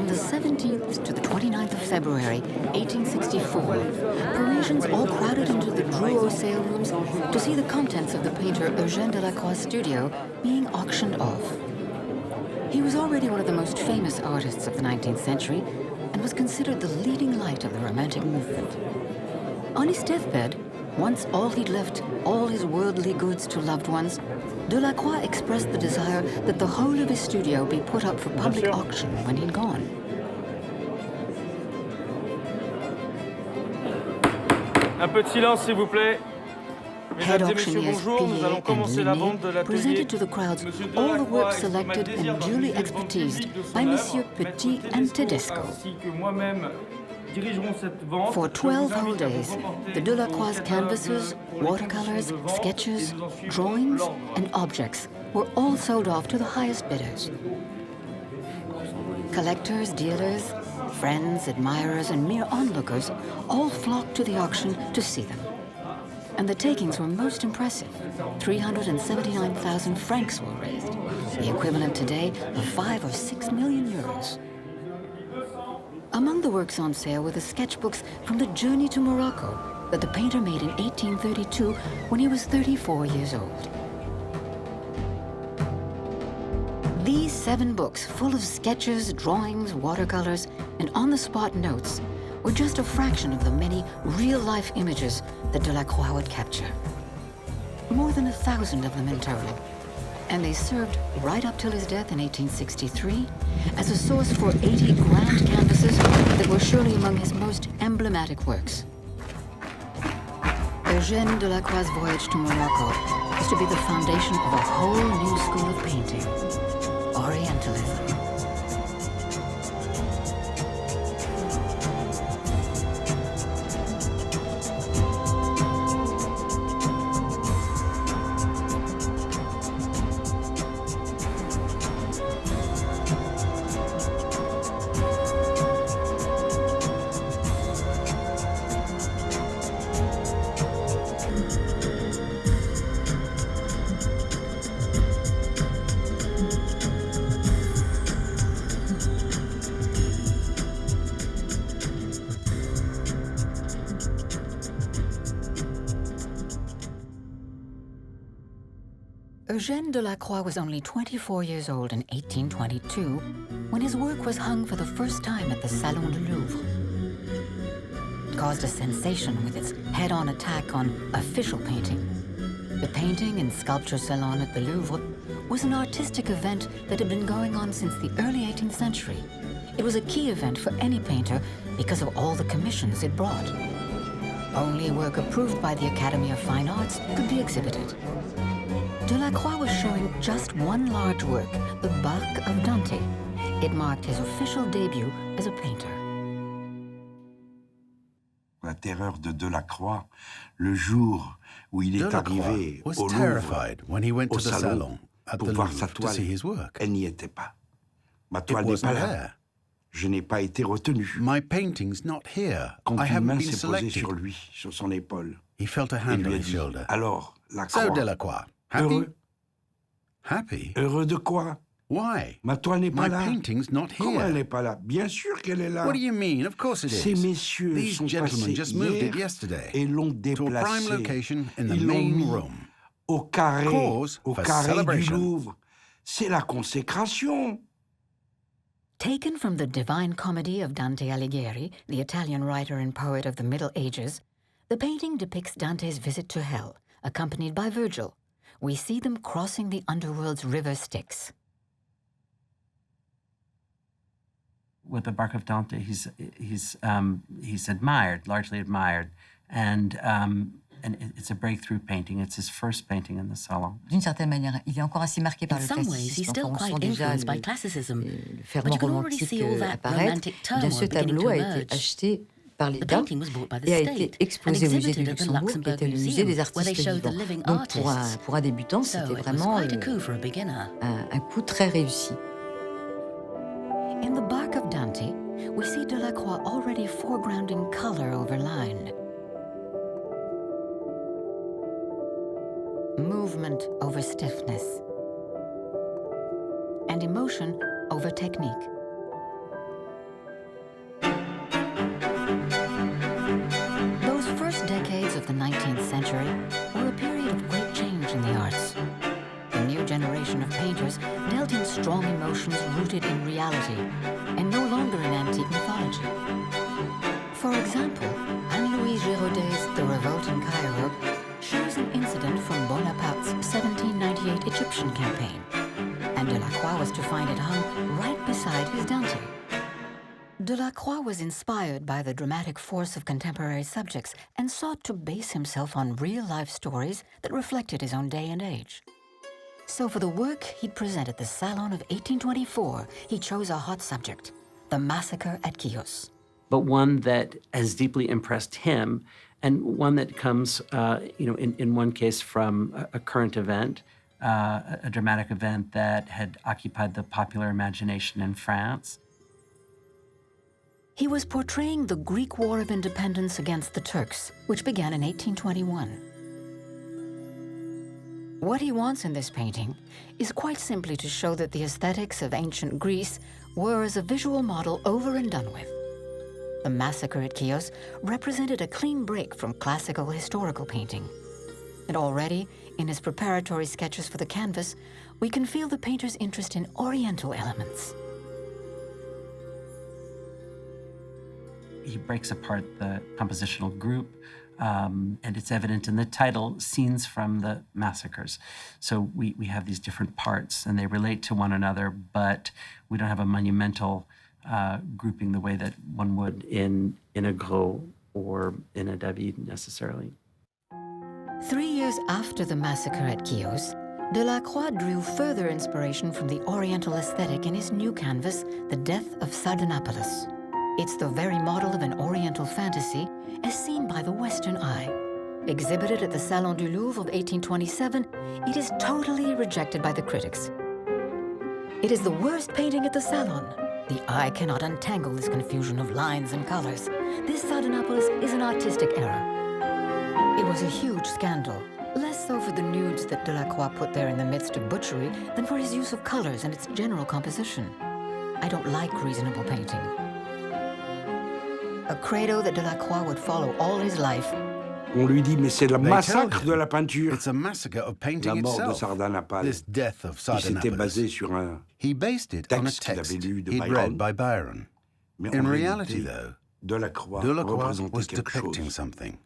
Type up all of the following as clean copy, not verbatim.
From the 17th to the 29th of February, 1864, Parisians all crowded into the Drouot sale rooms to see the contents of the painter Eugène Delacroix' studio being auctioned off. He was already one of the most famous artists of the 19th century and was considered the leading light of the Romantic movement. On his deathbed, once all he'd left all his worldly goods to loved ones, Delacroix expressed the desire that the whole of his studio be put up for public auction when he'd gone. Un peu de silence, s'il vous plaît. Head auctioneers Thibault and Meknes presented to the crowds all the works selected and duly expertised by Messieurs Petit and Tedesco. For 12 whole days, the Delacroix canvases, watercolors, sketches, drawings, and objects were all sold off to the highest bidders. Collectors, dealers, friends, admirers, and mere onlookers all flocked to the auction to see them. And the takings were most impressive. 379,000 francs were raised, the equivalent today of 5 or 6 million euros. Among the works on sale were the sketchbooks from the journey to Morocco that the painter made in 1832 when he was 34 years old. These 7 books, full of sketches, drawings, watercolors, and on-the-spot notes, were just a fraction of the many real-life images that Delacroix would capture. More than 1,000 of them in total. And they served right up till his death in 1863 as a source for 80 grand canvases that were surely among his most emblematic works. Eugène Delacroix's voyage to Morocco was to be the foundation of a whole new school of painting, Orientalism. Eugène Delacroix was only 24 years old in 1822 when his work was hung for the first time at the Salon du Louvre. It caused a sensation with its head-on attack on official painting. The painting and sculpture salon at the Louvre was an artistic event that had been going on since the early 18th century. It was a key event for any painter because of all the commissions it brought. Only work approved by the Academy of Fine Arts could be exhibited. Delacroix was showing just one large work, the Barque of Dante. It marked his official debut as a painter. La terreur de Delacroix, le jour où il est arrivé au Louvre, when he went au to the salon, at pour the voir Louvre sa to toile, see his work. elle n'y était pas. Ma toile It n'est wasn't pas là. there. Je n'ai pas été retenu. My painting's not here. Quand I une haven't main been s'est posée selected. sur lui, sur son épaule, He felt a et hand on lui a his dit, shoulder. alors, la So croix, Delacroix, happy? heureux, Happy? heureux de quoi? Why? Ma toile n'est pas My là. painting's not Comment elle here. n'est pas là? Bien sûr qu'elle est là. What do you mean? Of course it Ces is. messieurs These sont gentlemen passés just moved it hier yesterday et l'ont to a prime déplacé. location in the Ils l'ont main mis room. au carré Cause du for celebration. Louvre. C'est la consécration. Taken from the Divine Comedy of Dante Alighieri, the Italian writer and poet of the Middle Ages, the painting depicts Dante's visit to hell, accompanied by Virgil. We see them crossing the underworld's river Styx. With the Barque of Dante, he's admired, largely admired, and it's a breakthrough painting. It's his first painting in the salon. D'une certaine manière, il est encore assez marqué par In le some ways, he's classicisme. still Enfin, on quite sent déjà influenced by classicism. le But ferment you can already romantique see all that apparaître. romantic Eh bien, ce turmoil beginning tableau to a été emerge. acheté par The l'État painting was bought by the et a state été and exposé au musée du exhibited at the Luxembourg, qui Luxembourg était le musée Museum, des where they artistes showed the vivants. living Donc artists. pour un débutant, So c'était it was vraiment quite a coup for a beginner. un coup très réussi. In the Barque of Dante, we see Delacroix already foregrounding color over line, movement over stiffness, and emotion over technique. rooted in reality and no longer in antique mythology. For example, Anne-Louise Giraudet' The Revolt in Cairo shows an incident from Bonaparte's 1798 Egyptian campaign, and Delacroix was to find it hung right beside his Dante. Delacroix was inspired by the dramatic force of contemporary subjects and sought to base himself on real-life stories that reflected his own day and age. So for the work he'd present at the Salon of 1824, he chose a hot subject, the massacre at Chios. But one that has deeply impressed him, and one that comes, in one case from a current event, a dramatic event that had occupied the popular imagination in France. He was portraying the Greek War of Independence against the Turks, which began in 1821. What he wants in this painting is quite simply to show that the aesthetics of ancient Greece were as a visual model over and done with. The massacre at Chios represented a clean break from classical historical painting. And already, in his preparatory sketches for the canvas, we can feel the painter's interest in Oriental elements. He breaks apart the compositional group, and it's evident in the title, Scenes from the Massacres. So we have these different parts, and they relate to one another, but we don't have a monumental grouping the way that one would in a Gros or in a David necessarily. 3 years after the massacre at Chios, Delacroix drew further inspiration from the Oriental aesthetic in his new canvas, The Death of Sardanapalus. It's the very model of an Oriental fantasy as seen by the Western eye. Exhibited at the Salon du Louvre of 1827, it is totally rejected by the critics. It is the worst painting at the Salon. The eye cannot untangle this confusion of lines and colors. This Sardanapalus is an artistic error. It was a huge scandal, less so for the nudes that Delacroix put there in the midst of butchery than for his use of colors and its general composition. I don't like reasonable painting. A credo that Delacroix would follow all his life. On lui dit, mais c'est le They massacre tell him de la peinture. It's a massacre of painting La mort de itself. Sardanapale. This death of Il s'était basé Sardanapalus. sur un He based it on a texte qu'il text avait lu de he'd Bailleron. read by Bailleron. Mais In en reality, réalité, though, Delacroix Delacroix représentait was quelque depicting chose. something.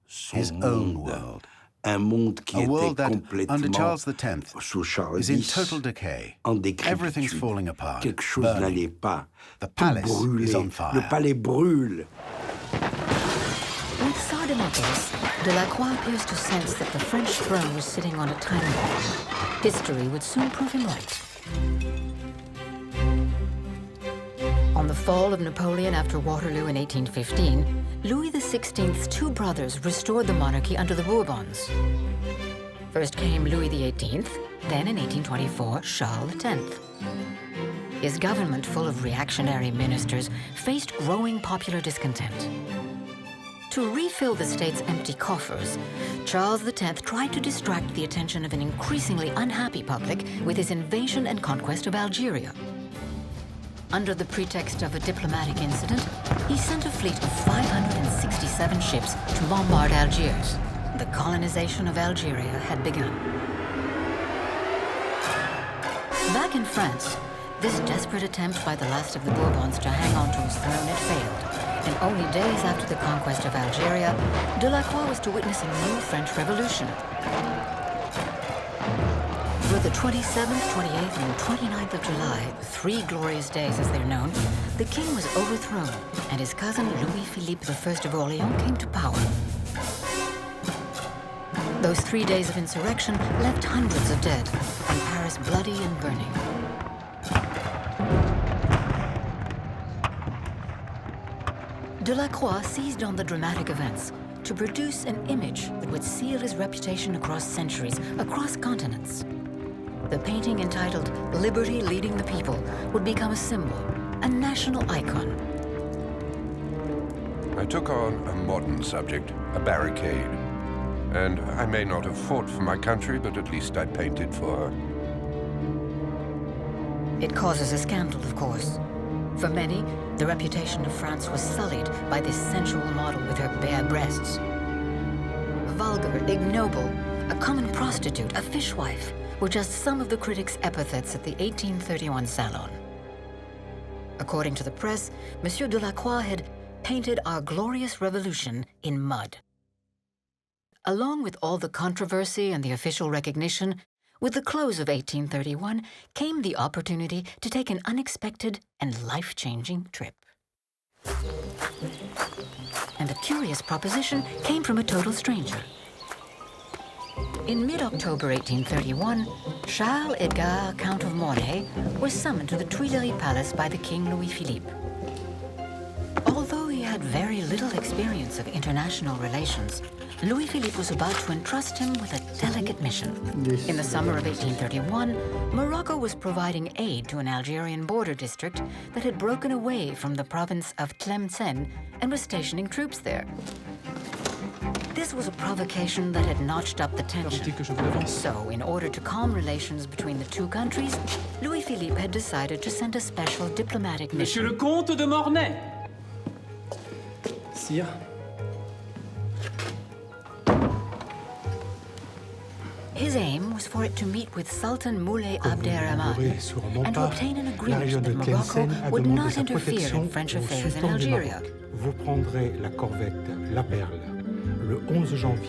Son His own monde. world. Un monde qui A world était that, under complètement Charles X, sous Charles is in X, total decay. en décrépitude. Everything's falling apart, Quelque chose burning. n'allait pas. The Tout palace brûlait. is on fire. Le palais brûle. With Sardanapalus, Delacroix appears to sense that the French throne was sitting on a time bomb. History would soon prove him right. On the fall of Napoleon after Waterloo in 1815, Louis XVI's two brothers restored the monarchy under the Bourbons. First came Louis XVIII, then in 1824, Charles X. His government, full of reactionary ministers, faced growing popular discontent. To refill the state's empty coffers, Charles X tried to distract the attention of an increasingly unhappy public with his invasion and conquest of Algeria. Under the pretext of a diplomatic incident, he sent a fleet of 567 ships to bombard Algiers. The colonization of Algeria had begun. Back in France, this desperate attempt by the last of the Bourbons to hang on to his throne had failed. And only days after the conquest of Algeria, Delacroix was to witness a new French Revolution. For the 27th, 28th, and 29th of July, 3 glorious days as they're known, the king was overthrown, and his cousin Louis-Philippe I of Orléans came to power. Those 3 days of insurrection left hundreds of dead, and Paris bloody and burning. Delacroix seized on the dramatic events to produce an image that would seal his reputation across centuries, across continents. The painting entitled Liberty Leading the People would become a symbol, a national icon. I took on a modern subject, a barricade. And I may not have fought for my country, but at least I painted for her. It causes a scandal, of course. For many, the reputation of France was sullied by this sensual model with her bare breasts. Vulgar, ignoble, a common prostitute, a fishwife, were just some of the critics' epithets at the 1831 Salon. According to the press, Monsieur Delacroix had painted our glorious revolution in mud. Along with all the controversy and the official recognition, with the close of 1831 came the opportunity to take an unexpected and life-changing trip. And the curious proposition came from a total stranger. In mid-October 1831, Charles Edgar, Count of Mornay, was summoned to the Tuileries Palace by the King Louis-Philippe. Although he had very little experience of international relations, Louis-Philippe was about to entrust him with a delicate mission. In the summer of 1831, Morocco was providing aid to an Algerian border district that had broken away from the province of Tlemcen and was stationing troops there. This was a provocation that had notched up the tension. So, in order to calm relations between the two countries, Louis-Philippe had decided to send a special diplomatic mission. Monsieur le Comte de Mornay. Sire. His aim was for it to meet with Sultan Moulay Abderrahman and to obtain an agreement that Morocco would not interfere in French affairs in Algeria.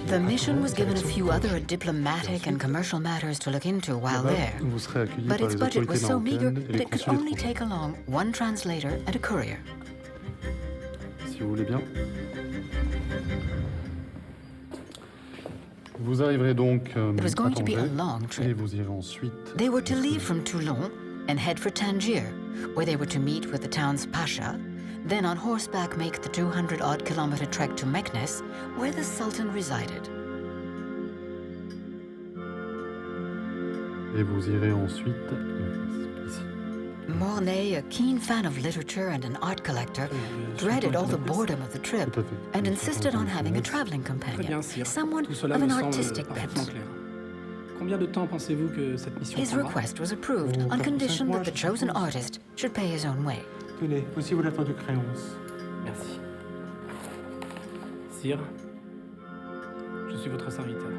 The mission was given a few other diplomatic and commercial matters to look into while there, but its budget was so meager that it could only take along one translator and a courier. Si vous voulez bien. Vous arriverez donc It was going to be a Tangier, long et trip. vous irez ensuite. They were to leave from Toulon and head for Tangier, where they were to meet with the town's pasha, then on horseback make the 200-odd kilometer trek to Meknes, where the Sultan resided. Et vous irez ensuite ici. Mornay, a keen fan of literature and an art collector, dreaded all the boredom of the trip and insisted on having a traveling Très bien, companion, sire. someone Tout cela of me an semble artistic parfaitement bent. clair. Combien de temps pensez-vous que cette mission His prendra? request was approved on condition that the chosen artist should pay his own way. Tenez, voici vos lettres de créance. Merci. Sire, je suis votre serviteur.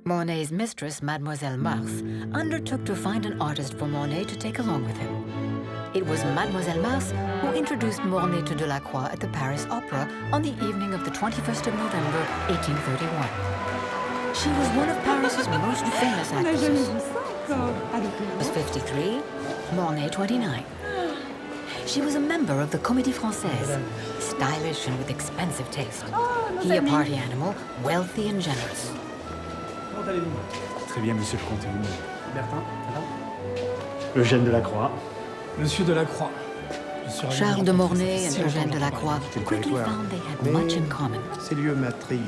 Mornay's mistress, Mademoiselle Mars, undertook to find an artist for Mornay to take along with him. It was Mademoiselle Mars who introduced Mornay to Delacroix at the Paris Opera on the evening of the 21st of November, 1831. She was one of Paris's most famous actresses. She was 53, Mornay 29. She was a member of the Comédie Française, stylish and with expensive taste. He a party animal, wealthy and generous. Comment allez-vous? Très bien, monsieur le comte, et vous-même. Bertin, ça va? Eugène Delacroix. Monsieur Delacroix. Je suis ravi Charles vous de rencontrer. Mornay Ça and fait si Eugène longtemps Delacroix qu'on quickly found they had much in common. Ces lieux m'intriguent.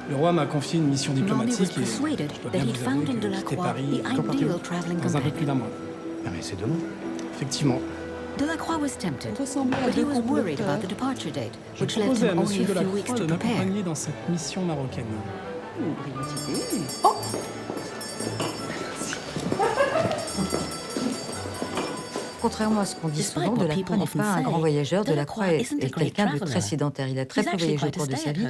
Le roi m'a confié une mission Mornay was diplomatique et persuaded je dois that bien he'd vous found avouer in que quitter Delacroix Paris the ideal traveling dans un peu plus d'un companion. mois. Ah mais c'est demain. Effectivement. Delacroix was tempted, but he was worried about the departure date, Je which left proposais à him only Monsieur a few weeks Delacroix to de prepare. m'accompagner dans cette mission marocaine. Contrairement à ce qu'on dit souvent, Delacroix n'est pas un grand voyageur. Delacroix est quelqu'un de très sédentaire. Il a très peu voyagé au cours de sa vie.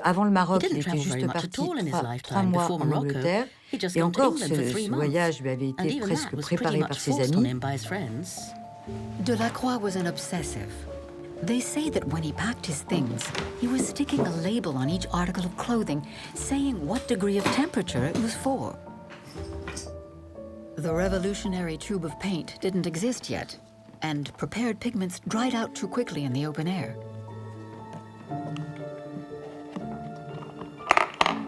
Avant le Maroc, il était juste parti 3 mois en Angleterre. Et encore, ce voyage lui avait été presque préparé par ses amis. Delacroix was an obsessive. They say that when he packed his things, he was sticking a label on each article of clothing saying what degree of temperature it was for. The revolutionary tube of paint didn't exist yet, and prepared pigments dried out too quickly in the open air.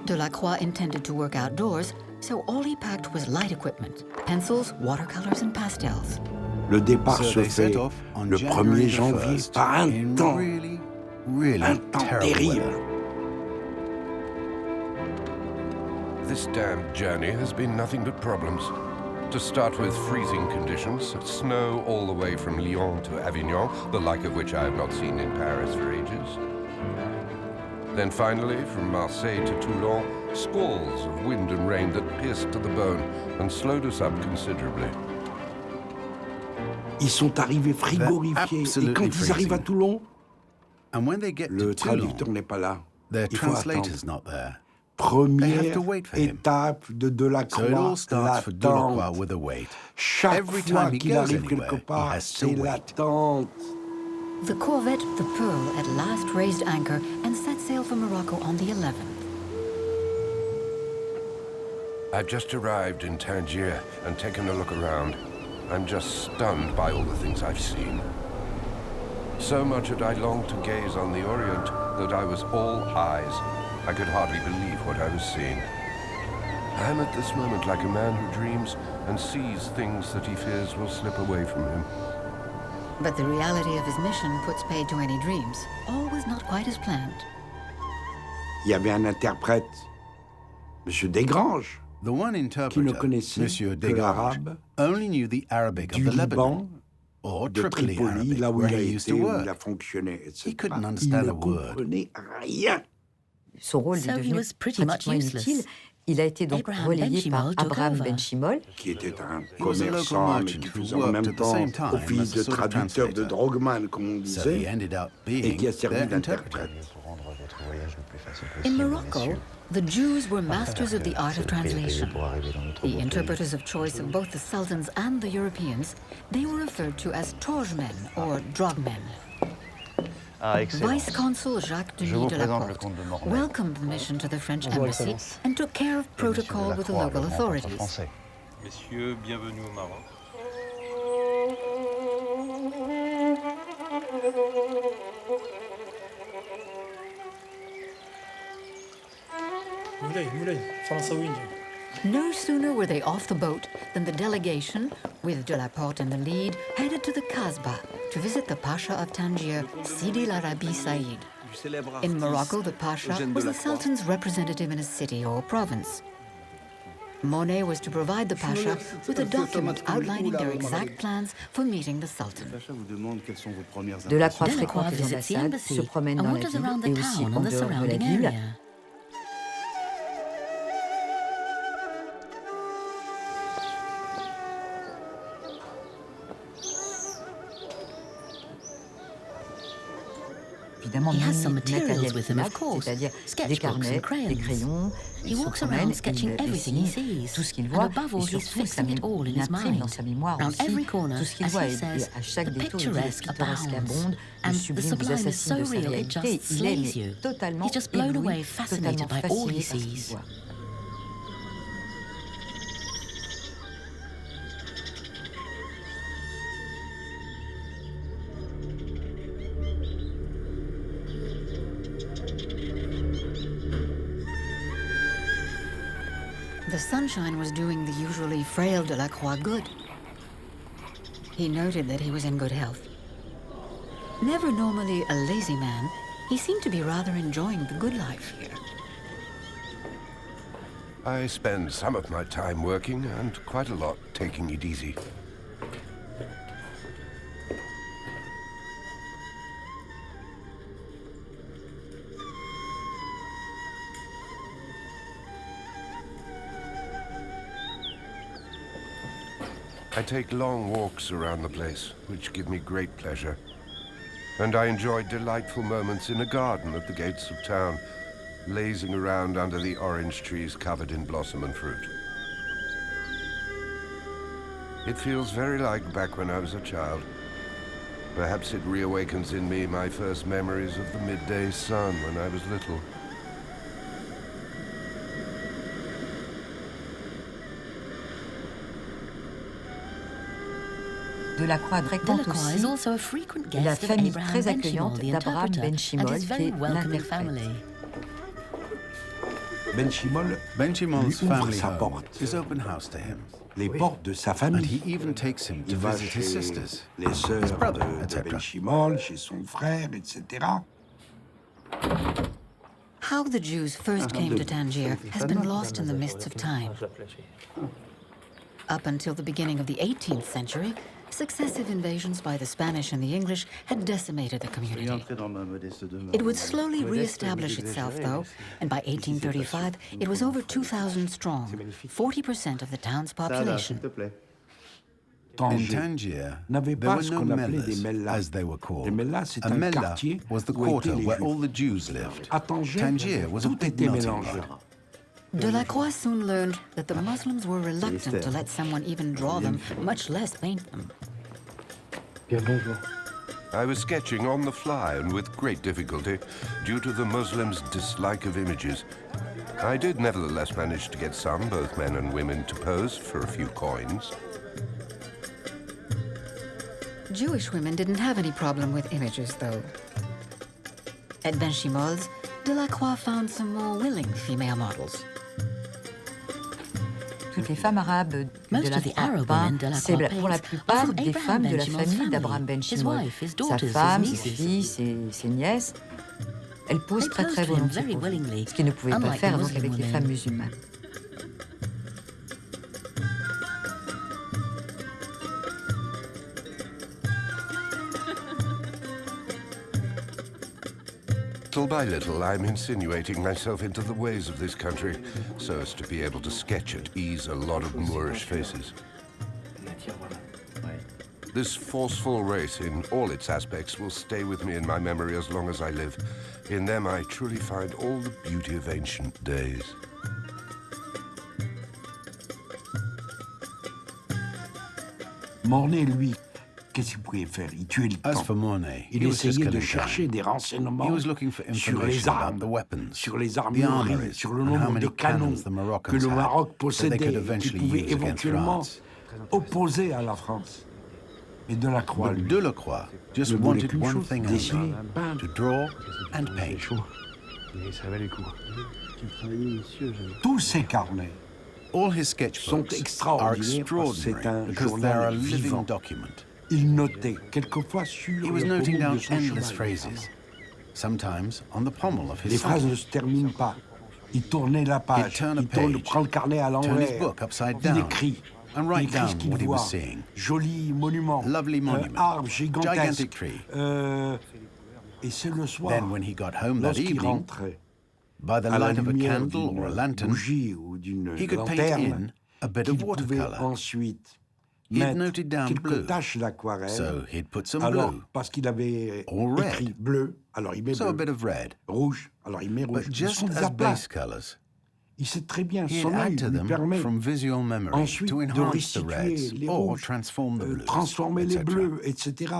Delacroix intended to work outdoors, so all he packed was light equipment, pencils, watercolors, and pastels. Le départ So se they set fait off on le January 1er janvier 1st par un in temps, really un temps terrible terrible. weather. This damned journey has been nothing but problems. To start with freezing conditions, snow all the way from Lyon to Avignon, the like of which I have not seen in Paris for ages. Then finally, from Marseille to Toulon, squalls of wind and rain that pierced to the bone and slowed us up considerably. Ils sont arrivés frigorifiés. Et quand ils arrivent à Toulon, And when they get le to Toulon, traducteur n'est pas là. their Il faut translator's attendre. not there. Première étape de Delacroix, l'attente. Chaque fois qu'il arrive quelque part, c'est l'attente. The corvette, the Pearl, at last raised anchor and set sail for Morocco on the 11th. I've just arrived in Tangier and taken a look around. I'm just stunned by all the things I've seen. So much had I longed to gaze on the Orient that I was all eyes. I could hardly believe what I was seeing. I am at this moment like a man who dreams and sees things that he fears will slip away from him. But the reality of his mission puts paid to any dreams. All was not quite as planned. Il y avait un interprète, M. Desgranges, The one qui ne interpreter, connaissait Monsieur que Desgranges, l'arabe, only knew the Arabic du of the Lebanon, Liban, or de Tripoli Tripoli, Arabic, là où where il a he used été, to où il a work. fonctionné, etc. He couldn't Il understand ne a word. comprenait rien. Son rôle est devenu pratiquement inutile. Il a été donc relayé par Abraham Benchimol, qui était un was a local commerçant, mais qui merchant who faisait en worked même at the temps same time office as a de sort of traducteur, de translator. drogman, comme on So he disait, ended up et being qui a servi their d'interprète. interpreter. In Morocco, the Jews were masters of the art of translation. The interpreters of choice of both the Sultans and the Europeans, they were referred to as torjmen or drogmen. Vice-Consul Jacques Denis de la Porte welcomed the mission to the French embassy and took care of protocol with the local authorities. Messieurs, bienvenue au Maroc. مولاي فرنساويين. No sooner were they off the boat than the delegation, with de la Porte in the lead, headed to the Kasbah to visit the Pasha of Tangier, Sidi Larabi Said. In Morocco, the Pasha was the Sultan's representative in a city or province. Monet was to provide the Pasha with a document outlining their exact plans for meeting the Sultan. Delacroix fréquente les ambassades, se promène dans la ville et aussi en dehors de la ville. Évidemment, matériel c'est-à-dire des carnets, des crayons. Il se promène et il dessine tout ce qu'il voit et surtout ça imprime dans sa mémoire aussi tout ce qu'il voit. Et à chaque détour, il dit le pittoresque abonde, le sublime vous assassine de sa réalité. Il est totalement ébloui, totalement fasciné par ce qu'il voit. The sunshine was doing the usually frail Delacroix good. He noted that he was in good health. Never normally a lazy man, he seemed to be rather enjoying the good life here. I spend some of my time working and quite a lot taking it easy. I take long walks around the place, which give me great pleasure. And I enjoy delightful moments in a garden at the gates of town, lazing around under the orange trees covered in blossom and fruit. It feels very like back when I was a child. Perhaps it reawakens in me my first memories of the midday sun when I was little. Delacroix fréquente aussi la famille très accueillante d'Abraham Benchimol, qui est l'interprète. Benchimol Benchimol's lui ouvre family sa home porte, is open house to him. les portes de sa And famille. he even takes him to Il va visit his chez sisters, les sœurs his brother, de etc. Benchimol, chez son frère, etc. How the Jews first came to Tangier has been lost in the mists of time. Up until the beginning of the 18th century, successive invasions by the Spanish and the English had decimated the community. It would slowly re-establish itself, though, and by 1835, it was over 2,000 strong, 40% of the town's population. In Tangier, there were no mellas, as they were called. A mellah was the quarter where all the Jews lived. Tangier was a big melting pot. Delacroix soon learned that the Muslims were reluctant to let someone even draw them, much less paint them. Bien, bonjour. I was sketching on the fly and with great difficulty due to the Muslims' dislike of images. I did nevertheless manage to get some, both men and women, to pose for a few coins. Jewish women didn't have any problem with images, though. At Benchimol's, Delacroix found some more willing female models. Toutes les femmes arabes de Delacroix, c'est pour la plupart des femmes de la famille d'Abraham Benchimol. Sa femme, ses filles, ses nièces, elles posent très très volontiers, ce qu'ils ne pouvaient pas faire donc avec les femmes musulmanes. Little by little, I'm insinuating myself into the ways of this country, so as to be able to sketch at ease a lot of Moorish faces. This forceful race in all its aspects will stay with me in my memory as long as I live. In them I truly find all the beauty of ancient days. Mornay, lui, qu'est-ce qu'il pouvait faire? Il tuait le temps. As for Mornay, Il essayait de chercher des renseignements sur les armes, sur les armureries, sur le nombre de canons que le Maroc possédait et qui pouvaient éventuellement opposer à la France. Mais Delacroix, lui, Delacroix just ne voulait wanted qu'une one chose, thing dessiner, only, peindre. to draw and paint. Mais ça valait le coup. Qui travaillait, monsieur, Tous ces carnets All his sont sketchbooks are extraordinaires parce que c'est extraordinary un because they're a journal living vivant. document. Il notait quelquefois sur He was le noting pommel down de son endless cheval. phrases, sometimes on the pommel of Les his phrases saddle. ne se terminent pas. Il tournait la page, turn a il tourne, page, prend le carnet à turn his l'envers, book upside il down, écrit. and Il write écrit down ce qu'il what he voit. was seeing. Joli monument, Lovely monument, arbre gigantesque. gigantic tree. Et c'est le soir, Then when he got home that lorsqu'il evening, rentrait, by the à la light of a lumière candle or a d'une lantern, bougie ou d'une he could paint lanterne, in a bit qu'il of pouvait watercolor. ensuite He'd mettre noted down quelques blue, taches d'aquarelle. so he'd put some Alors, blue, parce qu'il avait or red. écrit bleu, alors il met so a bleu. bit of red. Rouge, alors il met rouge. But Ce just sont des as aplats. base colors, Il sait très bien, he'd son œil add to lui them permet from visual memory ensuite to de enhance the restituer reds les or rouges, transform the blues, transformer les etc. bleus, etc.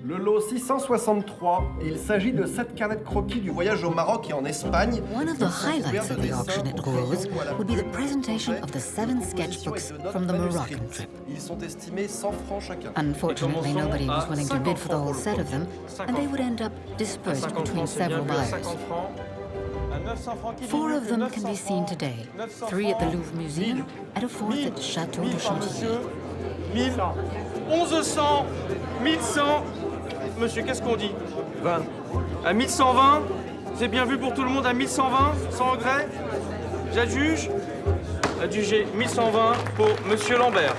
Le lot 663, il s'agit de 7 carnets de croquis du voyage au Maroc et en Espagne. One of the highlights of the auction at Rose would be the presentation of the 7 sketchbooks from the Moroccan trip. Ils sont estimés 100 francs chacun. Unfortunately, nobody was willing to bid for the whole set of them, and they would end up dispersed between several buyers. 4 of them can be seen today, 3 at the Louvre Museum and a 4th at Château de Chantilly. 1000, 1100, 1100. Monsieur, qu'est-ce qu'on dit 20. À 1120, c'est bien vu pour tout le monde à 1120, sans regret. J'adjuge. Adjugé 1120 pour Monsieur Lambert.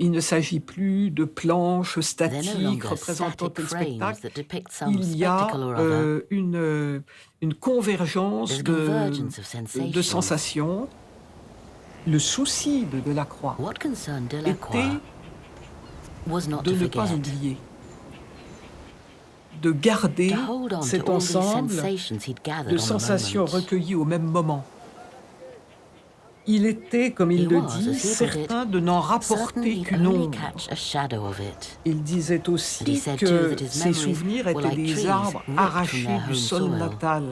Il ne s'agit plus de planches statiques représentant tel spectacle. Il y a une convergence de sensations. Le souci de Delacroix était de ne pas oublier, de garder cet ensemble de sensations recueillies au même moment. Il était, comme il le dit, certain de n'en rapporter qu'une ombre. Il disait aussi que ses souvenirs étaient des arbres arrachés du sol natal.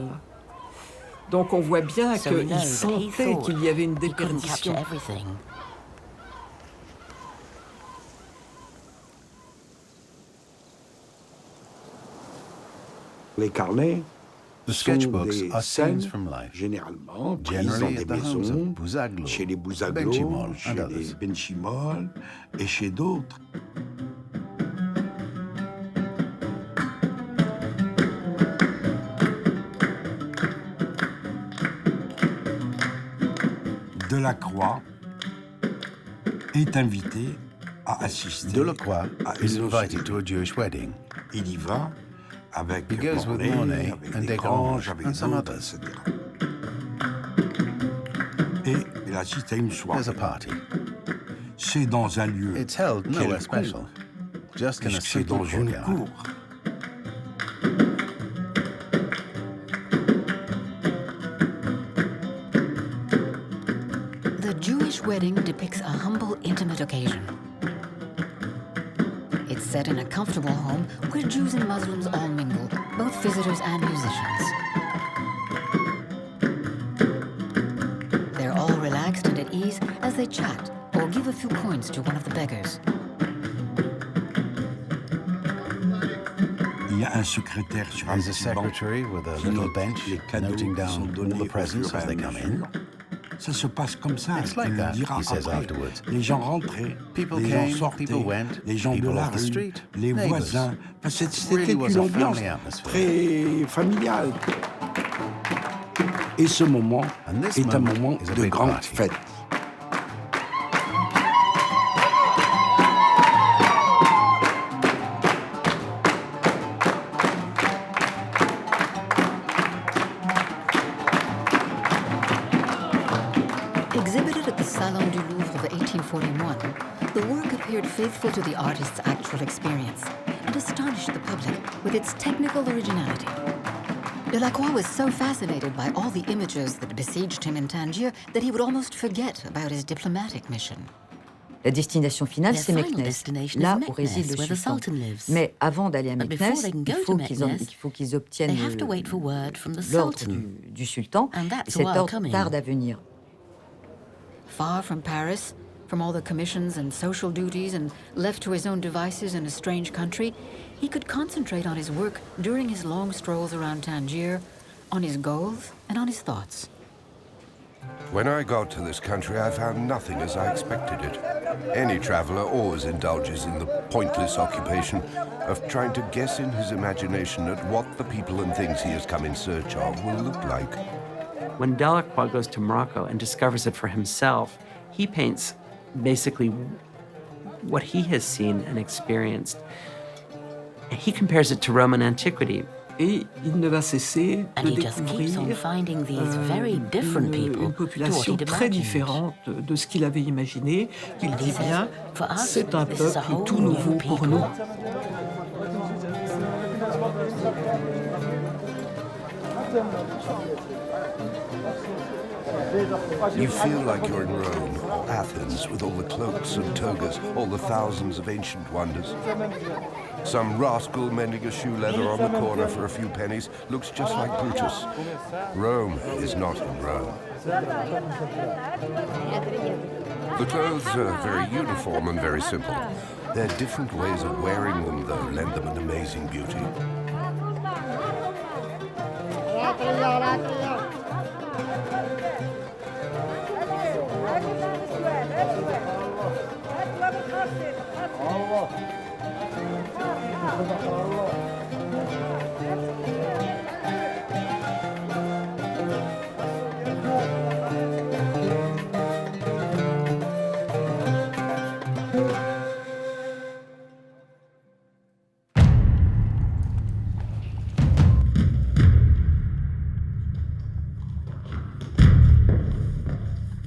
Donc on voit bien qu'il sentait qu'il y avait une déperdition. Les carnets The sont sketchbooks des are scènes, scenes from life, généralement prises dans generally des at the homes of maisons, Bouzaglo, chez les Bouzaglo, Benchimol, chez and les others. Benchimol et chez d'autres. Delacroix est invité à assister Delacroix à is une invited noce. to a Jewish wedding. Il y va avec He goes with Mornay avec and Desgranges, Desgranges avec and some d'autres, others. etc. Et il assiste à une soirée. There's a party. C'est dans un lieu It's held nowhere special, just in a c'est simple dans une courtyard. cour. The Jewish wedding depicts a humble, intimate occasion. It's set in a comfortable home where Jews and Muslims all mingle, both visitors and musicians. They're all relaxed and at ease as they chat or give a few coins to one of the beggars. Il y a un secrétaire sur un There's a petit banc secretary with a qui little note bench, les cadeaux noting qui sont down all donnés the presents au fur et as à they come in. mesure. Ça se passe comme ça, It's tu like le that, diras he says après. afterwards. Les gens rentraient, People les came, gens sortaient, people went, les gens de people la off the rue, street, les neighbors. voisins. C'était Really was une a ambiance family atmosphere. très familiale. Et ce moment And this est un moment moment is a de big grande party. fête. Exhibited at the Salon du Louvre of 1841, the work appeared faithful to the artist's actual experience and astonished the public with its technical originality. Delacroix was so fascinated by all the images that besieged him in Tangier that he would almost forget about his diplomatic mission. La destination finale, c'est Meknes, là où réside le sultan. Mais avant d'aller à Meknes, il faut qu'ils obtiennent l'ordre du sultan, et cet ordre tarde à venir. Far from Paris, from all the commissions and social duties, and left to his own devices in a strange country, he could concentrate on his work during his long strolls around Tangier, on his goals and on his thoughts. When I got to this country, I found nothing as I expected it. Any traveller always indulges in the pointless occupation of trying to guess in his imagination at what the people and things he has come in search of will look like. When Delacroix goes to Morocco and discovers it for himself, he paints basically what he has seen and experienced. He compares it to Roman antiquity. Et il ne va cesser de découvrir une population très différente de ce qu'il avait imaginé. Il dit bien, c'est un peuple tout nouveau pour nous. You feel like you're in Rome or Athens with all the cloaks and togas, all the thousands of ancient wonders. Some rascal mending a shoe leather on the corner for a few pennies looks just like Brutus. Rome is not in Rome. The clothes are very uniform and very simple. Their different ways of wearing them, though, lend them an amazing beauty.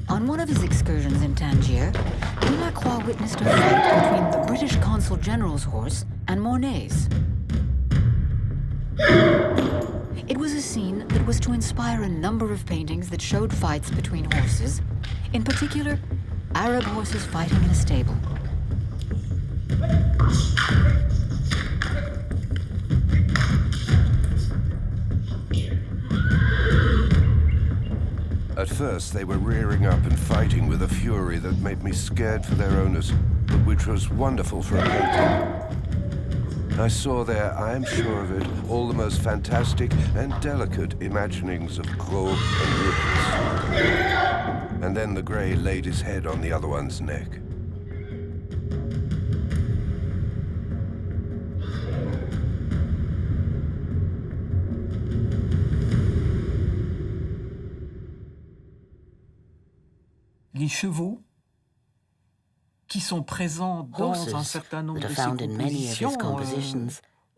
On one of his excursions in Tangier, Delacroix witnessed a fight between the British Consul General's horse and Mornay's. It was a scene that was to inspire a number of paintings that showed fights between horses, in particular, Arab horses fighting in a stable. At first, they were rearing up and fighting with a fury that made me scared for their owners, but which was wonderful for a painting. I saw there, I am sure of it, all the most fantastic and delicate imaginings of Gros and Rubens. And then the grey laid his head on the other one's neck. Les chevaux qui sont présents dans un certain nombre de ses compositions,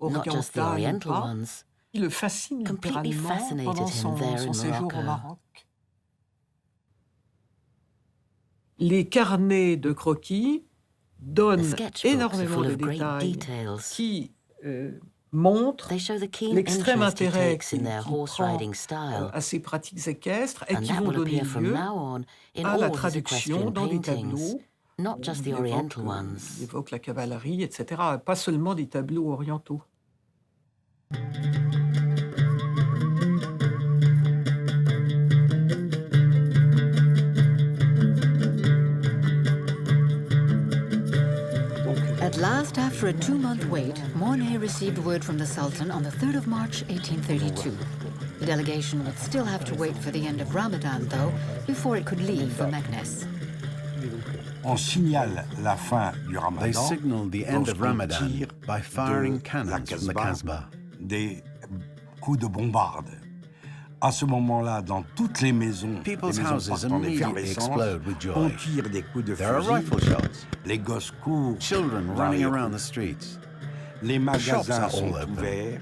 orientales ou pas, qui le fascinent littéralement pendant son séjour au Maroc. Les carnets de croquis donnent énormément de détails qui montrent l'extrême intérêt qu'il prend à ces pratiques équestres et qui vont donner lieu à la traduction dans des tableaux. Il évoque la cavalerie, etc. Pas seulement des tableaux orientaux. At last, after a 2-month wait, Mornay received word from the Sultan on the 3rd of March, 1832. The delegation would still have to wait for the end of Ramadan, though, before it could leave for Meknes. On signale la fin du Ramadan. They signaled the end of Ramadan by firing cannons from the Casbah. Des coups de bombarde. À ce moment-là, dans toutes les maisons, People's les maisons houses partent en immediately effervescence, explode with joy. on tire des coups de There are fusil, rifle shots. les gosses courent, Children dans running les around rues. the streets. Les shops magasins are sont all open. ouverts,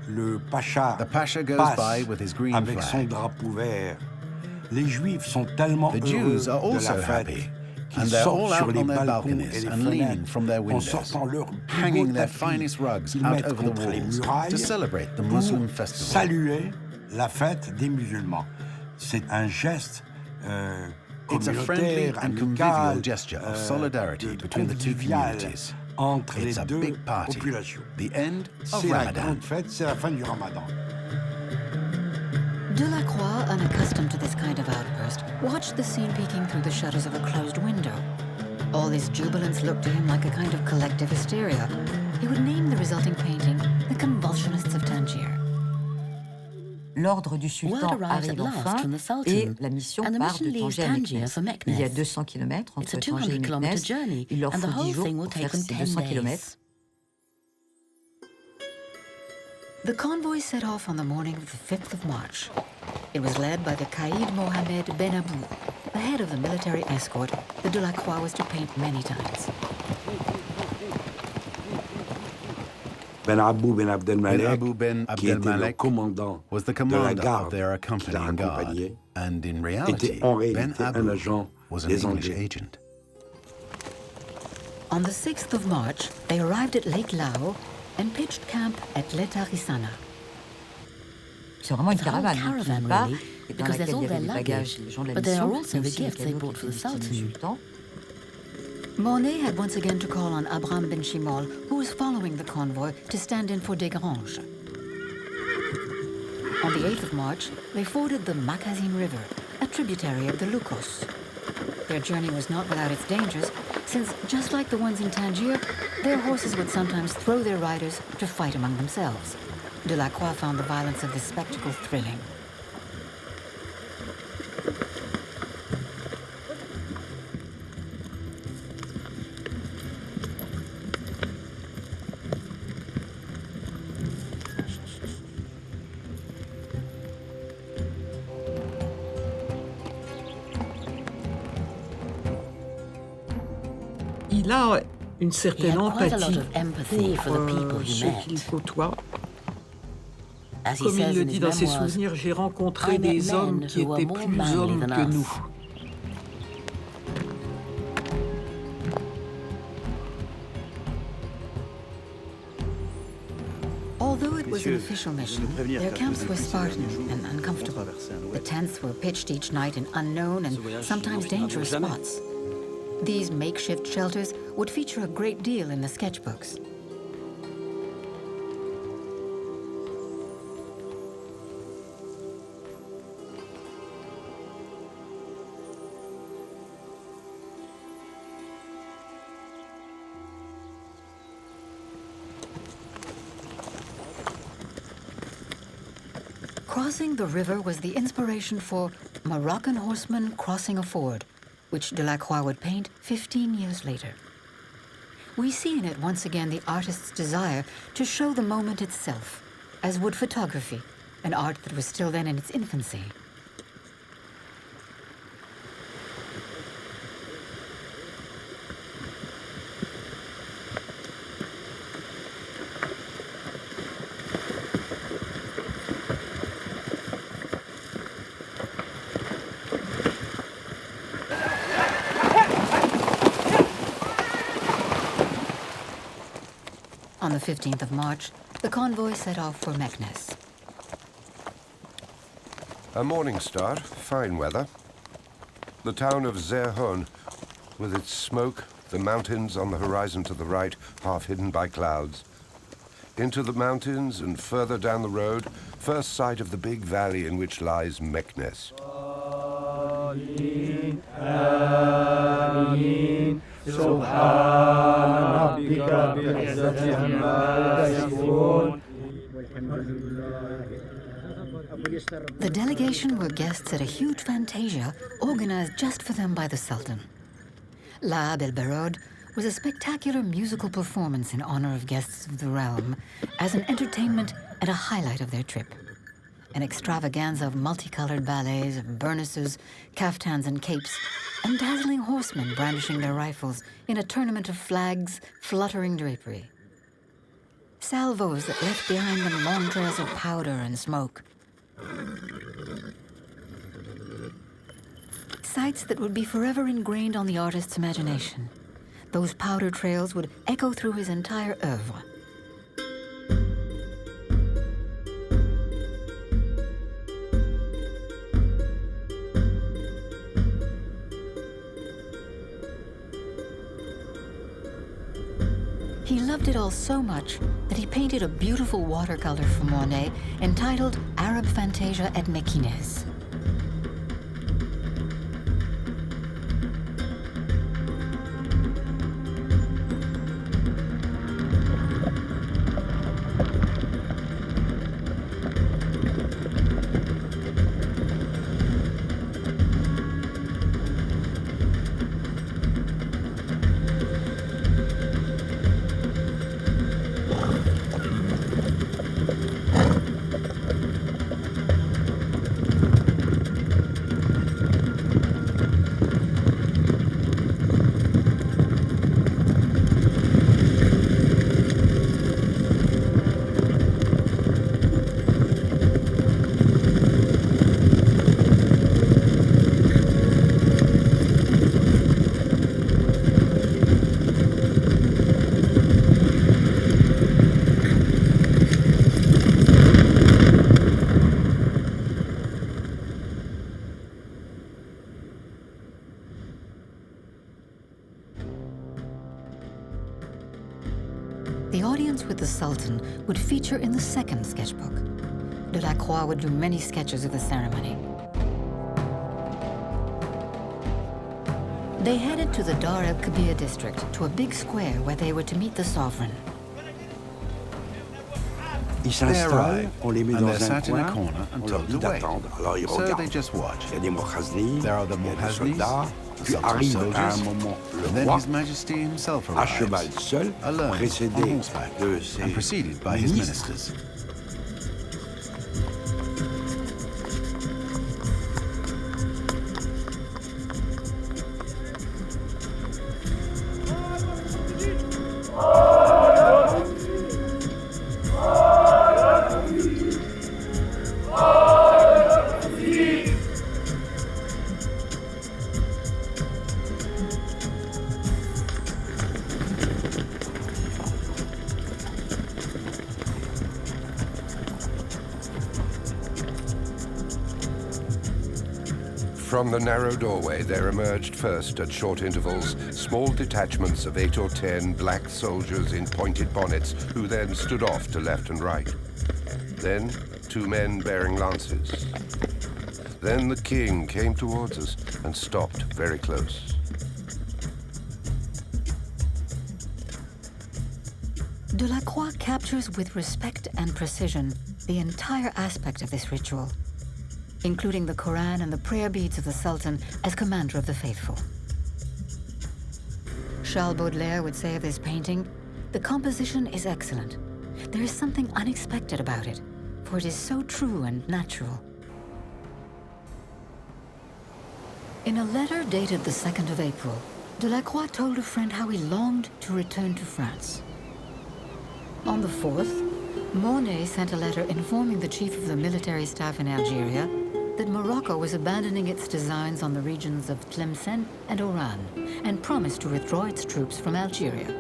le pacha The Pasha goes passe by with his green avec son flag. drapeau vert. Les Juifs sont tellement The heureux Jews are de also la fête happy, qu'ils and they're sortent all sur out les on their balcons et balconies les and leaning fenêtres from their en windows, sortant leurs plus hanging beaux their tapis finest rugs qu'ils out mettent over the contre les walls murailles to celebrate the pour Muslim festival. saluer la fête des musulmans. C'est un geste It's a friendly communautaire, and convivial amical, gesture of solidarity between the two convivial communities. entre It's les a deux big party, populations. the end of C'est la Ramadan. grande fête, c'est la fin du Ramadan. Delacroix, unaccustomed to this kind of outburst, watched the scene peeking through the shutters of a closed window. All this jubilance looked to him like a kind of collective hysteria. He would name the resulting painting The Convulsionists of Tangier. L'ordre du sultan arrive enfin et la mission part de Tangier à Meknes. Il y a 200 km entre Tangier et Meknes. Il leur faut 10 jours pour faire ces 200 km. The convoy set off on the morning of the 5th of March. It was led by the Caïd Mohamed Ben Abou, the head of the military escort that Delacroix was to paint many times. Ben Abou Ben Abdelmalek, qui était le commandant was the commander of their accompanying guard, and in reality, Ben Abou was an English agent. On the 6th of March, they arrived at Lake Lao and pitched camp at Letarissana. C'est vraiment une caravane qui part et dans laquelle il y avait les bagages des gens de la mission, mais aussi les cadeaux qui étaient destinés au sultan. Mornay had once again to call on Abraham ben Shimol, who was following the convoy, to stand in for Desgranges. On the 8th of March, they forded the Makazine River, a tributary of the Lucos. Their journey was not without its dangers, since, just like the ones in Tangier, their horses would sometimes throw their riders to fight among themselves. Delacroix found the violence of this spectacle thrilling. Il a une certaine empathie pour ceux qu'il côtoie. Comme il le dit dans ses souvenirs, j'ai rencontré des hommes qui étaient plus hommes que nous. Although it was an official mission, their camps were Spartan and uncomfortable. The tents were pitched each night in unknown and sometimes dangerous spots. These makeshift shelters would feature a great deal in the sketchbooks. Crossing the river was the inspiration for Moroccan horsemen crossing a ford, which Delacroix would paint 15 years later. We see in it once again the artist's desire to show the moment itself, as would photography, an art that was still then in its infancy. the 15th of March, the convoy set off for Meknes. A morning start, fine weather. The town of Zerhon, with its smoke, the mountains on the horizon to the right, half hidden by clouds. Into the mountains and further down the road, first sight of the big valley in which lies Meknes. The delegation were guests at a huge fantasia organized just for them by the Sultan. La Belberode was a spectacular musical performance in honor of guests of the realm, as an entertainment and a highlight of their trip. An extravaganza of multicolored ballets, burnouses, caftans and capes, and dazzling horsemen brandishing their rifles in a tournament of flags, fluttering drapery. Salvos that left behind them long trails of powder and smoke. Sights that would be forever ingrained on the artist's imagination. Those powder trails would echo through his entire oeuvre. He loved it all so much that he painted a beautiful watercolor for Monet entitled Arab Fantasia at Meknes. The audience with the Sultan would feature in the second sketchbook. Delacroix would do many sketches of the ceremony. They headed to the Dar el Kabir district, to a big square where they were to meet the sovereign. Ils s'installent, on les met dans un coin, on leur dit d'attendre. Alors ils regardent. Il y a des Mohazni, il y a des soldats, puis arrive à un moment le roi, à cheval seul, précédé de ses ministres. From the narrow doorway, there emerged first, at short intervals, small detachments of 8 or 10 black soldiers in pointed bonnets, who then stood off to left and right. Then, 2 men bearing lances. Then the king came towards us and stopped very close. Delacroix captures with respect and precision the entire aspect of this ritual, including the Quran and the prayer beads of the Sultan as commander of the faithful. Charles Baudelaire would say of this painting, "The composition is excellent. There is something unexpected about it, for it is so true and natural." In a letter dated the 2nd of April, Delacroix told a friend how he longed to return to France. On the 4th, Monet sent a letter informing the chief of the military staff in Algeria that Morocco was abandoning its designs on the regions of Tlemcen and Oran and promised to withdraw its troops from Algeria.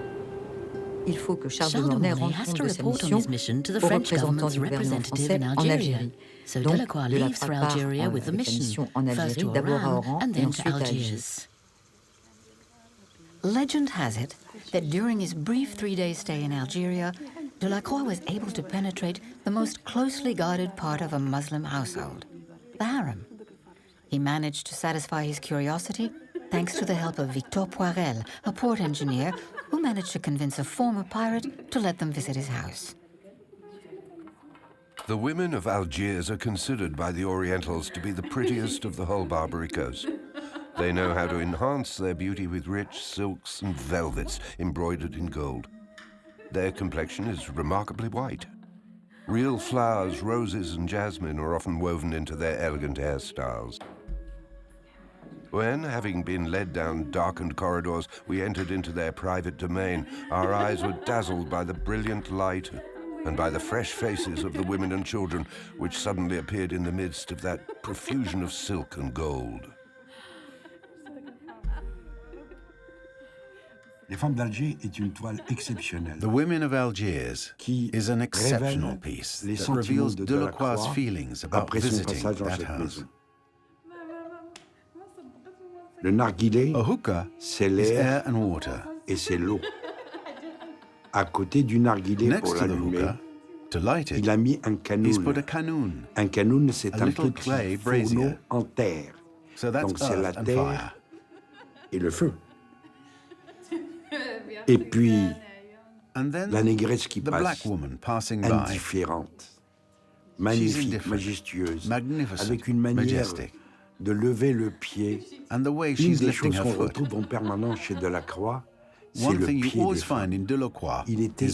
il faut que Charles de Mornay rende compte de sa mission aux représentants du gouvernement français en Algérie. Donc, Delacroix part avec la mission en Algérie, d'abord à Oran et ensuite à Alger. Legend has it that during his brief 3-day stay in Algeria, Delacroix was able to penetrate the most closely guarded part of a Muslim household, the harem. He managed to satisfy his curiosity thanks to the help of Victor Poirel, a port engineer who managed to convince a former pirate to let them visit his house. The women of Algiers are considered by the Orientals to be the prettiest of the whole Barbary Coast. They know how to enhance their beauty with rich silks and velvets embroidered in gold. Their complexion is remarkably white. Real flowers, roses and jasmine are often woven into their elegant hairstyles. When, having been led down darkened corridors, we entered into their private domain, our eyes were dazzled by the brilliant light and by the fresh faces of the women and children which suddenly appeared in the midst of that profusion of silk and gold. Les Femmes d'Alger est une toile exceptionnelle. The Women of Algiers is an exceptional piece that reveals Delacroix's feelings about visiting that house. Le narguilé, c'est l'air and water. Et c'est l'eau. À côté du narguilé pour l'allumer, il a mis un canoun. Un canoun, c'est un petit fourneau en terre. Donc c'est la terre et le feu. Et puis, la négresse qui passe, indifférente, magnifique, majestueuse, avec une manière de lever le pied. Une des choses qu'on retrouve en permanence chez Delacroix, c'est le pied des femmes. Il était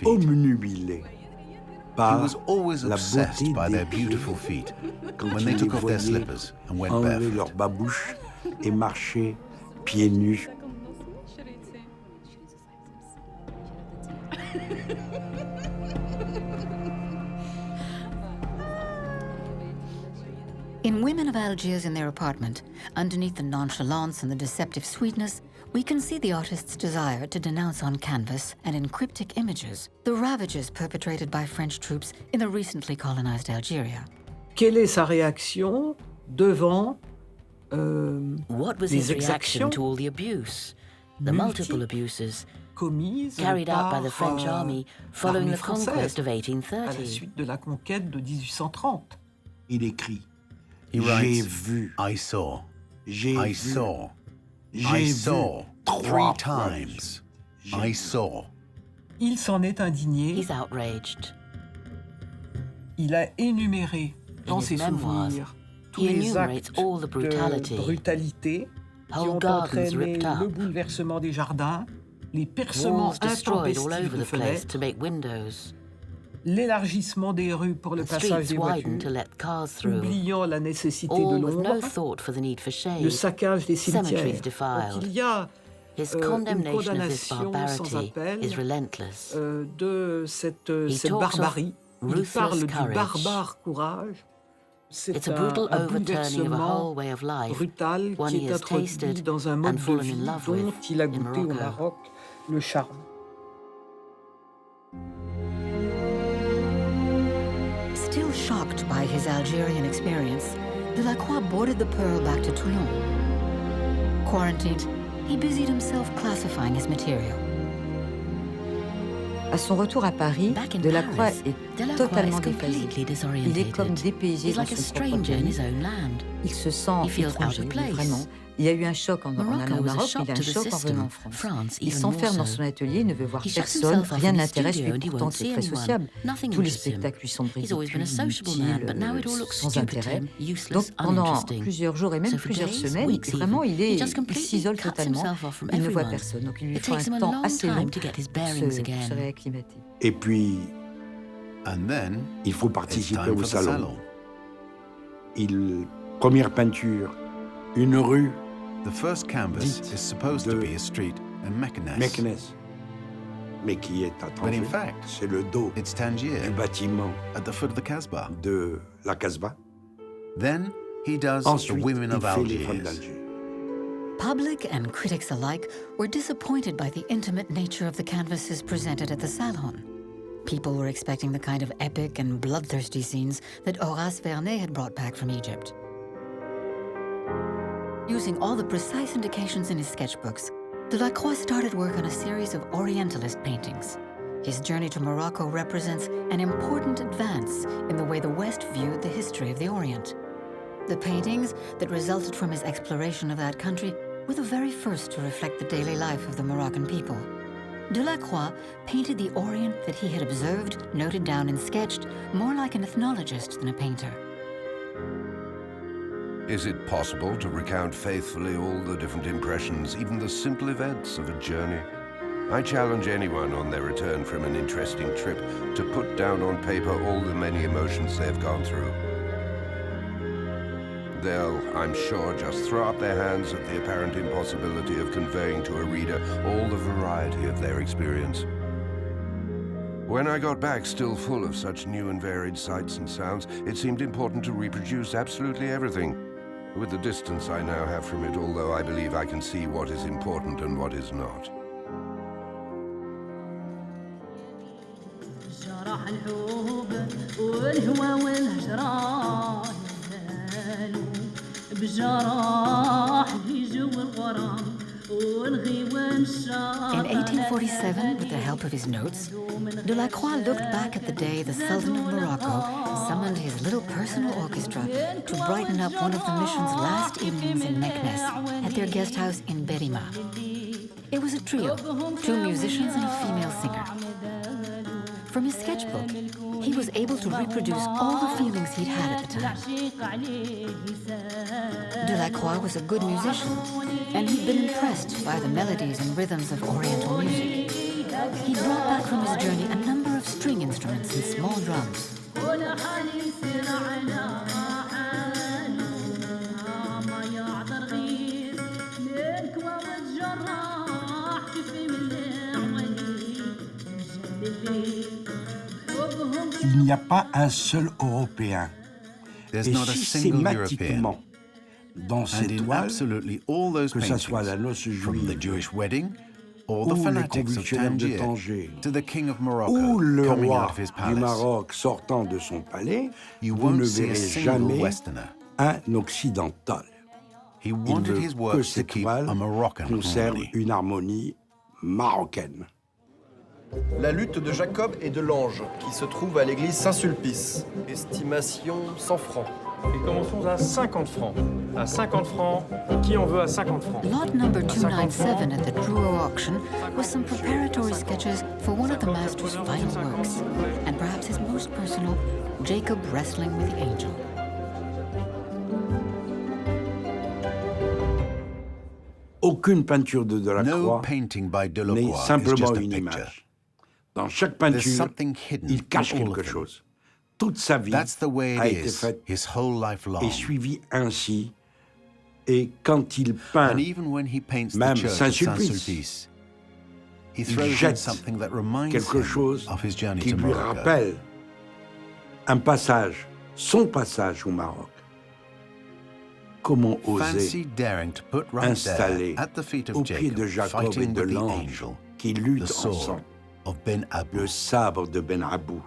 omnubilé par la beauté des pieds quand il les voyait enlever leurs babouches et marcher pieds nus. In Women of Algiers in their apartment, underneath the nonchalance and the deceptive sweetness, we can see the artist's desire to denounce on canvas and in cryptic images the ravages perpetrated by French troops in the recently colonized Algeria. Quelle est sa réaction devant What was his reaction to all the abuse, the multiple abuses carried out by the French army following the conquest of 1830? À la suite de la conquête de 1830. Il écrit. J'ai vu. I saw. I saw. I saw. 3 times. I saw. Il s'en est indigné. He's outraged. Il a énuméré dans ses souvenirs tous les actes de brutalité qui ont entraîné le bouleversement des jardins, les percements intempestifs de fenêtres, l'élargissement des rues pour le passage des voitures, oubliant la nécessité de l'ombre, le saccage des cimetières. Donc il y a une condamnation sans appel de cette barbarie. Il parle du barbare courage. C'est un bouleversement brutal qui est introduit dans un mode de vie dont il a goûté au Maroc le charme. Still shocked by his Algerian experience, Delacroix boarded the Pearl back to Toulon. Quarantined, he busied himself classifying his material. À son retour à Paris, Delacroix est totalement déphasé. Il est comme dépaysé dans son propre pays. Il se sent étranger, vraiment. Il y a eu un choc en allant au Maroc, il y a un choc en venant en France. Il s'enferme dans son atelier, il ne veut voir personne, rien ne l'intéresse, lui pourtant c'est très sociable. Tous les spectacles lui semblent ridicules, inutiles, sans intérêt. Donc pendant plusieurs jours et même plusieurs semaines, vraiment il s'isole totalement, il ne voit personne. Donc il lui faut un temps assez long pour se réacclimater. Et puis, il faut participer au salon. Première peinture, une rue. The first canvas is supposed to be a street in Meknes. Mais qui est à Tangier. C'est le dos du bâtiment at the foot of the Kasbah. De la Kasbah. Then he does Ensuite, the Women of Algiers. Public and critics alike were disappointed by the intimate nature of the canvases presented at the Salon. People were expecting the kind of epic and bloodthirsty scenes that Horace Vernet had brought back from Egypt. Using all the precise indications in his sketchbooks, Delacroix started work on a series of Orientalist paintings. His journey to Morocco represents an important advance in the way the West viewed the history of the Orient. The paintings that resulted from his exploration of that country were the very first to reflect the daily life of the Moroccan people. Delacroix painted the Orient that he had observed, noted down and sketched, more like an ethnologist than a painter. Is it possible to recount faithfully all the different impressions, even the simple events of a journey? I challenge anyone on their return from an interesting trip to put down on paper all the many emotions they've gone through. They'll, I'm sure, just throw up their hands at the apparent impossibility of conveying to a reader all the variety of their experience. When I got back still full of such new and varied sights and sounds, it seemed important to reproduce absolutely everything. With the distance I now have from it, although I believe I can see what is important and what is not. In 1847, with the help of his notes, Delacroix looked back at the day the Sultan of Morocco summoned his little personal orchestra to brighten up one of the mission's last evenings in Meknes at their guest house in Berima. It was a trio, 2 musicians and a female singer. From his sketchbook, he was able to reproduce all the feelings he'd had at the time. Delacroix was a good musician, and he'd been impressed by the melodies and rhythms of Oriental music. He brought back from his journey a number of string instruments and small drums. Il n'y a pas un seul Européen. Et systématiquement, dans ces toiles, que ce soit la noce juive, or the ou les fanatics of convulsionnaires de Tangier, Tangier, to the king of Morocco ou le coming roi out of his du palace, Maroc sortant de son palais, you vous ne won't see a verrez single jamais Westerner. un occidental. He Il wanted veut his que work to ces keep toiles a Moroccan conservent harmony. une harmonie marocaine. La lutte de Jacob et de l'Ange, qui se trouve à l'église Saint-Sulpice. Estimation 100 francs. Et commençons à 50 francs. À 50 francs, qui en veut à 50 francs? Lot number 297 at the Drouot auction was some preparatory sketches for one of the master's final works, and perhaps his most personal, Jacob wrestling with the angel. Aucune peinture de No Delacroix painting by n'est Delacroix is simplement just a une picture. image. Dans chaque There's peinture, something hidden il cache in all quelque of them. chose. Toute sa vie That's the way a it été is, faite his whole life long. et suivie ainsi. Et quand il peint, And even when he paints the même church at Saint-Sulpice, Saint-Sulpice, he il throws in jette something that reminds quelque him chose of his journey qui to lui Morocco. rappelle un passage, son passage au Maroc. Comment Fancy oser daring to put right installer there at the feet au of pied de Jacob, Jacob et fighting de with the l'ange angel, qui the luttent sword ensemble, of Ben Abu, le sabre de Ben Abou,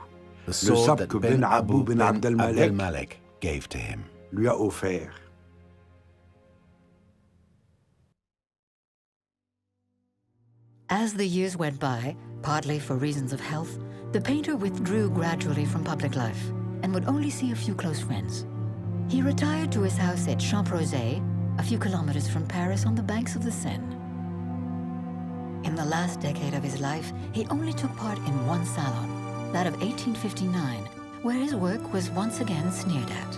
the le sword sabre that que Ben Ben Abou Abu Ben Abdelmalek Abdelmalek gave to him. lui a offert. As the years went by, partly for reasons of health, the painter withdrew gradually from public life and would only see a few close friends. He retired to his house at Champs-Élysées, a few kilometers from Paris on the banks of the Seine. In the last decade of his life, he only took part in one salon, that of 1859, where his work was once again sneered at.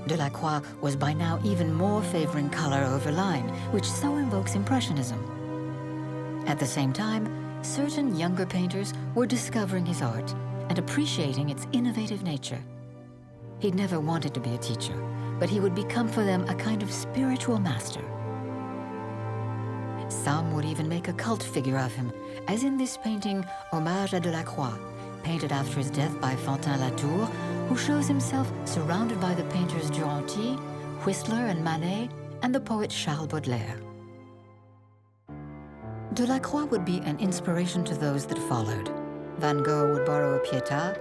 Delacroix was by now even more favoring color over line, which so invokes Impressionism. At the same time, certain younger painters were discovering his art and appreciating its innovative nature. He'd never wanted to be a teacher, but he would become for them a kind of spiritual master. Some would even make a cult figure of him, as in this painting, Hommage à Delacroix, painted after his death by Fantin Latour, who shows himself surrounded by the painters Duranty, Whistler and Manet, and the poet Charles Baudelaire. Delacroix would be an inspiration to those that followed. Van Gogh would borrow a Pietà,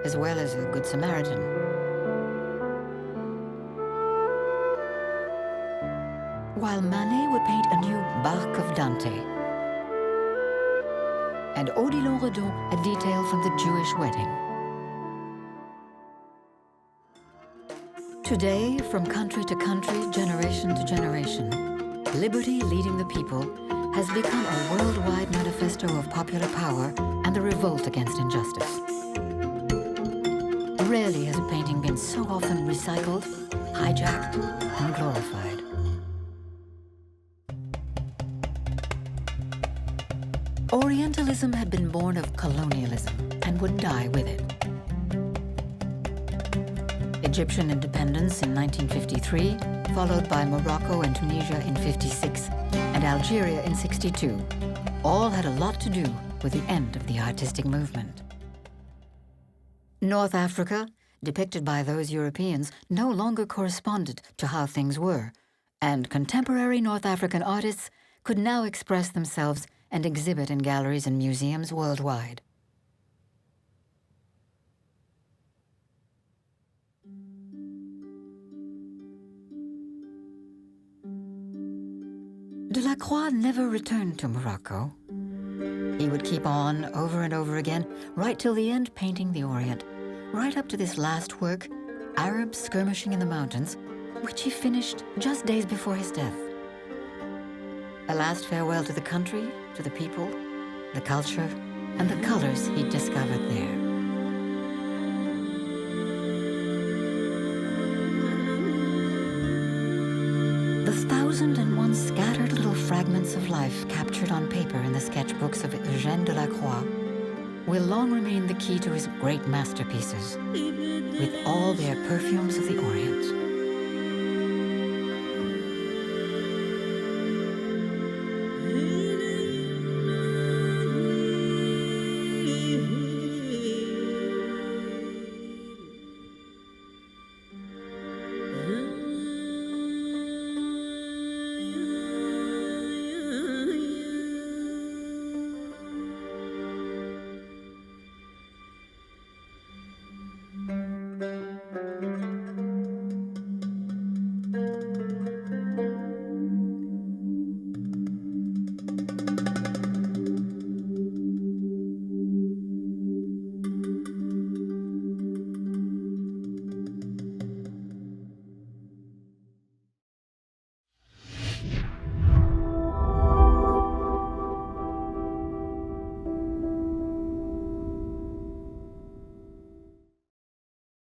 as well as a Good Samaritan. While Manet would paint a new Barque of Dante, and Odilon Redon a detail from the Jewish wedding. Today, from country to country, generation to generation, liberty leading the people has become a worldwide manifesto of popular power and the revolt against injustice. Rarely has a painting been so often recycled, hijacked, and glorified. Orientalism had been born of colonialism and would die with it. Egyptian independence in 1953, followed by Morocco and Tunisia in 56, and Algeria in 62, all had a lot to do with the end of the artistic movement. North Africa, depicted by those Europeans, no longer corresponded to how things were, and contemporary North African artists could now express themselves and exhibit in galleries and museums worldwide. Delacroix never returned to Morocco. He would keep on over and over again, right till the end painting the Orient, right up to this last work, Arabs Skirmishing in the Mountains, which he finished just days before his death. A last farewell to the country, to the people, the culture, and the colors he'd discovered there. The 1,001 scattered little fragments of life captured on paper in the sketchbooks of Eugène Delacroix will long remain the key to his great masterpieces, with all their perfumes of the Orient.